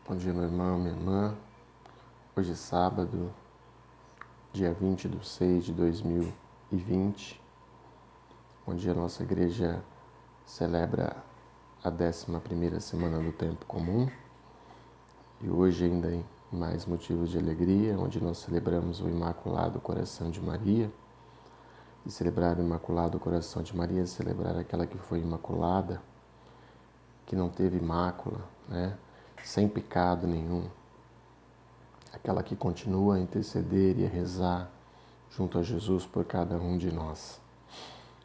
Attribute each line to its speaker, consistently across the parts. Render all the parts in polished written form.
Speaker 1: Bom dia, meu irmão, minha irmã. Hoje é sábado, dia 20 de 6 de 2020, onde a nossa igreja celebra a 11ª semana do tempo comum. E hoje ainda em mais motivos de alegria, onde nós celebramos o Imaculado Coração de Maria. E celebrar o Imaculado Coração de Maria é celebrar aquela que foi imaculada, que não teve mácula, sem pecado nenhum. Aquela que continua a interceder e a rezar junto a Jesus por cada um de nós.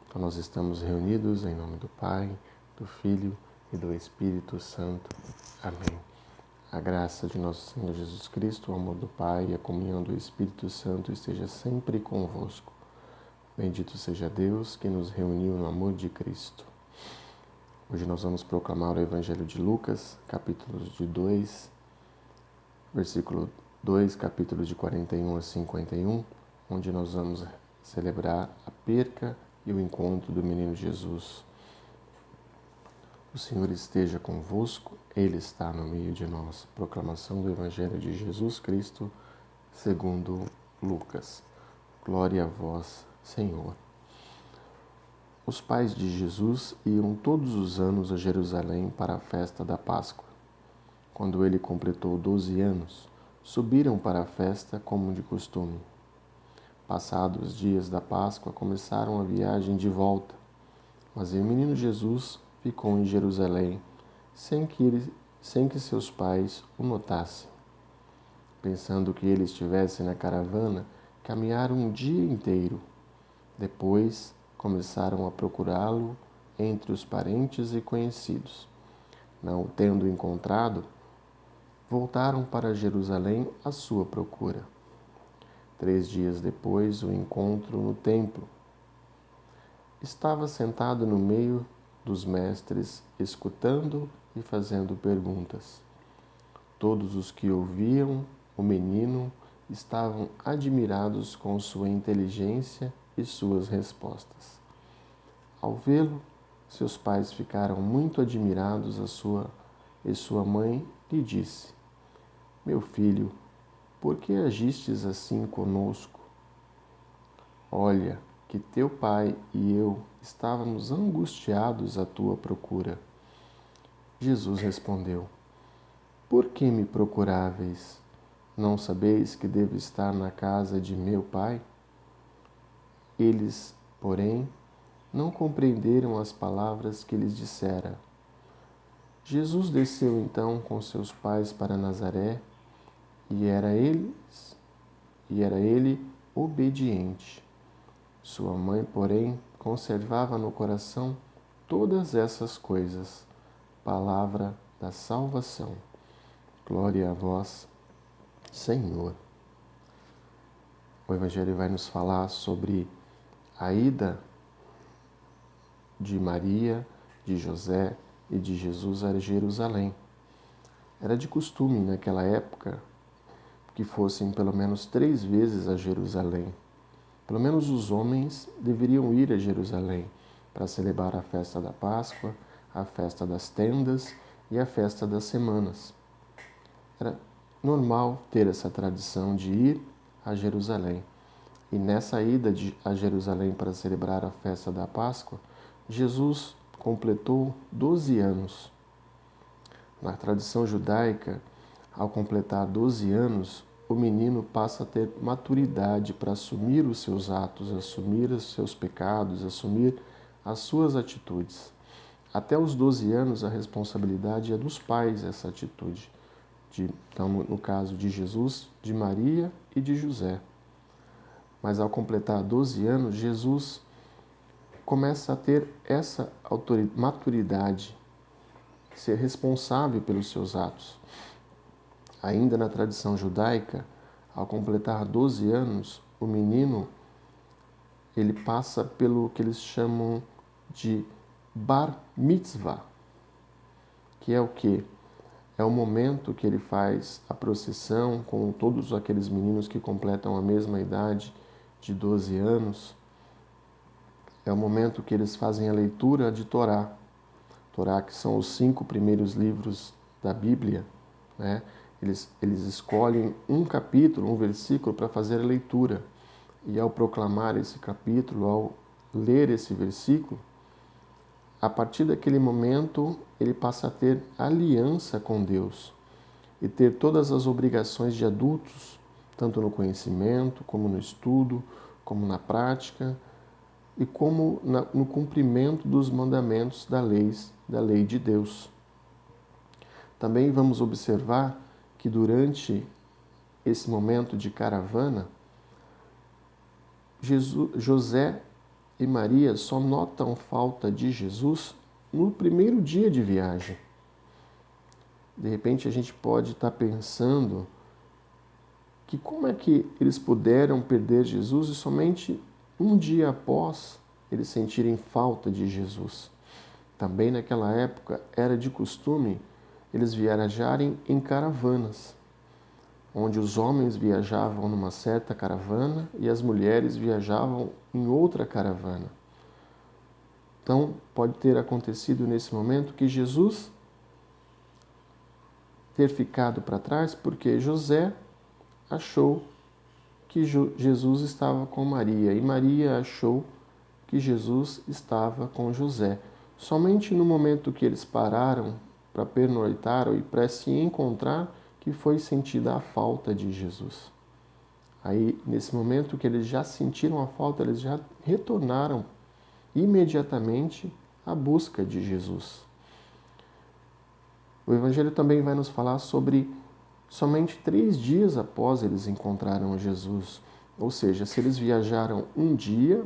Speaker 1: Então nós estamos reunidos em nome do Pai, do Filho e do Espírito Santo. Amém. A graça de nosso Senhor Jesus Cristo, o amor do Pai e a comunhão do Espírito Santo esteja sempre convosco. Bendito seja Deus que nos reuniu no amor de Cristo. Hoje nós vamos proclamar o Evangelho de Lucas, capítulos de 2, versículo 2, capítulos de 41 a 51, onde nós vamos celebrar a perca e o encontro do menino Jesus. O Senhor esteja convosco, Ele está no meio de nós. Proclamação do Evangelho de Jesus Cristo, segundo Lucas. Glória a vós, Senhor. Os pais de Jesus iam todos os anos a Jerusalém para a festa da Páscoa. Quando ele completou 12 anos, subiram para a festa como de costume. Passados os dias da Páscoa, começaram a viagem de volta. Mas o menino Jesus ficou em Jerusalém, sem que seus pais o notassem. Pensando que ele estivesse na caravana, caminharam um dia inteiro. Depois, começaram a procurá-lo entre os parentes e conhecidos. Não o tendo encontrado, voltaram para Jerusalém à sua procura. 3 dias depois, o encontro no templo. Estava sentado no meio dos mestres, escutando e fazendo perguntas. Todos os que ouviam o menino estavam admirados com sua inteligência e suas respostas. Ao vê-lo, seus pais ficaram muito admirados e sua mãe lhe disse: Meu filho, por que agistes assim conosco? Olha, que teu pai e eu estávamos angustiados à tua procura. Jesus respondeu: Por que me procuráveis? Não sabeis que devo estar na casa de meu pai? Eles, porém, não compreenderam as palavras que lhes dissera. Jesus desceu então com seus pais para Nazaré e era ele obediente. Sua mãe, porém, conservava no coração todas essas coisas. Palavra da salvação. Glória a vós, Senhor. O Evangelho vai nos falar sobre a ida de Maria, de José e de Jesus a Jerusalém. Era de costume naquela época que fossem pelo menos 3 vezes a Jerusalém. Pelo menos os homens deveriam ir a Jerusalém para celebrar a festa da Páscoa, a festa das tendas e a festa das semanas. Era normal ter essa tradição de ir a Jerusalém. E nessa ida a Jerusalém para celebrar a festa da Páscoa, Jesus completou 12 anos. Na tradição judaica, ao completar 12 anos, o menino passa a ter maturidade para assumir os seus atos, assumir os seus pecados, assumir as suas atitudes. Até os 12 anos, a responsabilidade é dos pais, essa atitude. Então, no caso de Jesus, de Maria e de José. Mas ao completar 12 anos, Jesus começa a ter essa maturidade, ser responsável pelos seus atos. Ainda na tradição judaica, ao completar 12 anos, o menino ele passa pelo que eles chamam de bar mitzvah, que é o quê? É o momento que ele faz a procissão com todos aqueles meninos que completam a mesma idade de 12 anos. É o momento que eles fazem a leitura de Torá. Torá, que são os 5 primeiros livros da Bíblia, né? Eles escolhem um capítulo, um versículo para fazer a leitura. E ao proclamar esse capítulo, ao ler esse versículo, a partir daquele momento ele passa a ter aliança com Deus e ter todas as obrigações de adultos, tanto no conhecimento, como no estudo, como na prática e como no cumprimento dos mandamentos da lei de Deus. Também vamos observar que durante esse momento de caravana, José e Maria só notam falta de Jesus no primeiro dia de viagem. De repente a gente pode estar pensando que como é que eles puderam perder Jesus e somente um dia após eles sentirem falta de Jesus. Também naquela época era de costume eles viajarem em caravanas, onde os homens viajavam numa certa caravana e as mulheres viajavam em outra caravana. Então, pode ter acontecido nesse momento que Jesus ter ficado para trás porque José achou que Jesus estava com Maria e Maria achou que Jesus estava com José. Somente no momento que eles pararam para pernoitar e para se encontrar que foi sentida a falta de Jesus. Aí, nesse momento que eles já sentiram a falta, eles já retornaram imediatamente à busca de Jesus. O Evangelho também vai nos falar sobre somente 3 dias após eles encontraram Jesus. Ou seja, se eles viajaram um dia,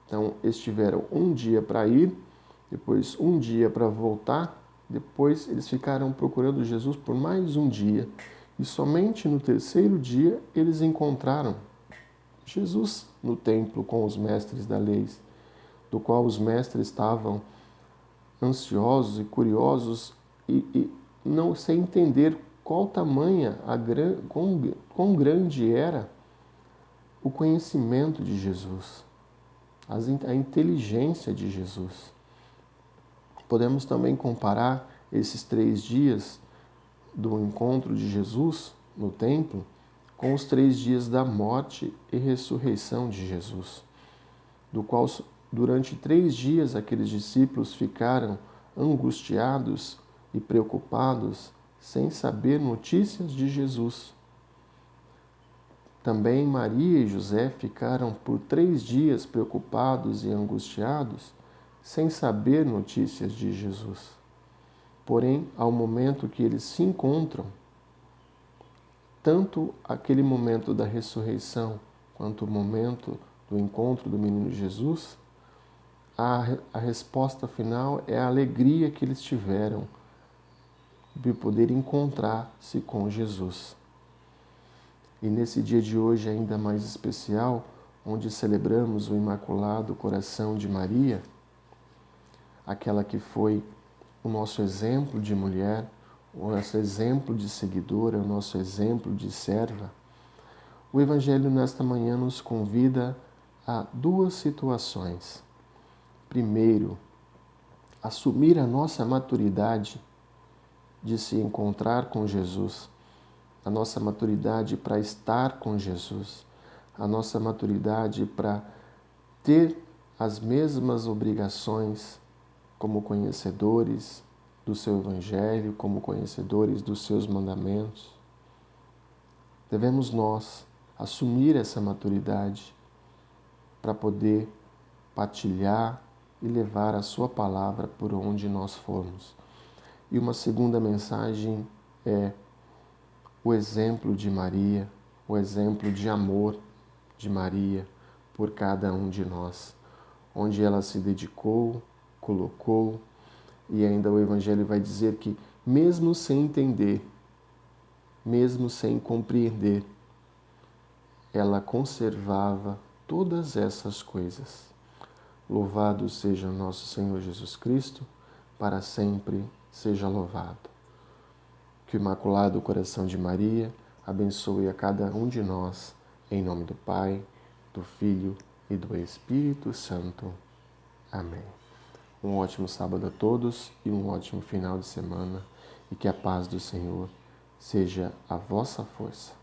Speaker 1: então eles tiveram um dia para ir, depois um dia para voltar, depois eles ficaram procurando Jesus por mais um dia. E somente no 3º dia eles encontraram Jesus no templo com os mestres da lei, do qual os mestres estavam ansiosos e curiosos e não sem entender qual tamanha, quão grande era o conhecimento de Jesus, a inteligência de Jesus. Podemos também comparar esses 3 dias do encontro de Jesus no templo com os 3 dias da morte e ressurreição de Jesus, do qual durante 3 dias aqueles discípulos ficaram angustiados e preocupados sem saber notícias de Jesus. Também Maria e José ficaram por 3 dias preocupados e angustiados sem saber notícias de Jesus. Porém, ao momento que eles se encontram, tanto aquele momento da ressurreição quanto o momento do encontro do menino Jesus, a resposta final é a alegria que eles tiveram de poder encontrar-se com Jesus. E nesse dia de hoje ainda mais especial, onde celebramos o Imaculado Coração de Maria, aquela que foi o nosso exemplo de mulher, o nosso exemplo de seguidora, o nosso exemplo de serva, o Evangelho nesta manhã nos convida a 2 situações. Primeiro, assumir a nossa maturidade de se encontrar com Jesus, a nossa maturidade para estar com Jesus, a nossa maturidade para ter as mesmas obrigações como conhecedores do seu Evangelho, como conhecedores dos seus mandamentos. Devemos nós assumir essa maturidade para poder partilhar e levar a sua palavra por onde nós formos. E uma segunda mensagem é o exemplo de Maria, o exemplo de amor de Maria por cada um de nós, onde ela se dedicou, colocou, e ainda o Evangelho vai dizer que, mesmo sem entender, mesmo sem compreender, ela conservava todas essas coisas. Louvado seja nosso Senhor Jesus Cristo, para sempre seja louvado. Que o Imaculado Coração de Maria abençoe a cada um de nós, em nome do Pai, do Filho e do Espírito Santo. Amém. Um ótimo sábado a todos e um ótimo final de semana, e que a paz do Senhor seja a vossa força.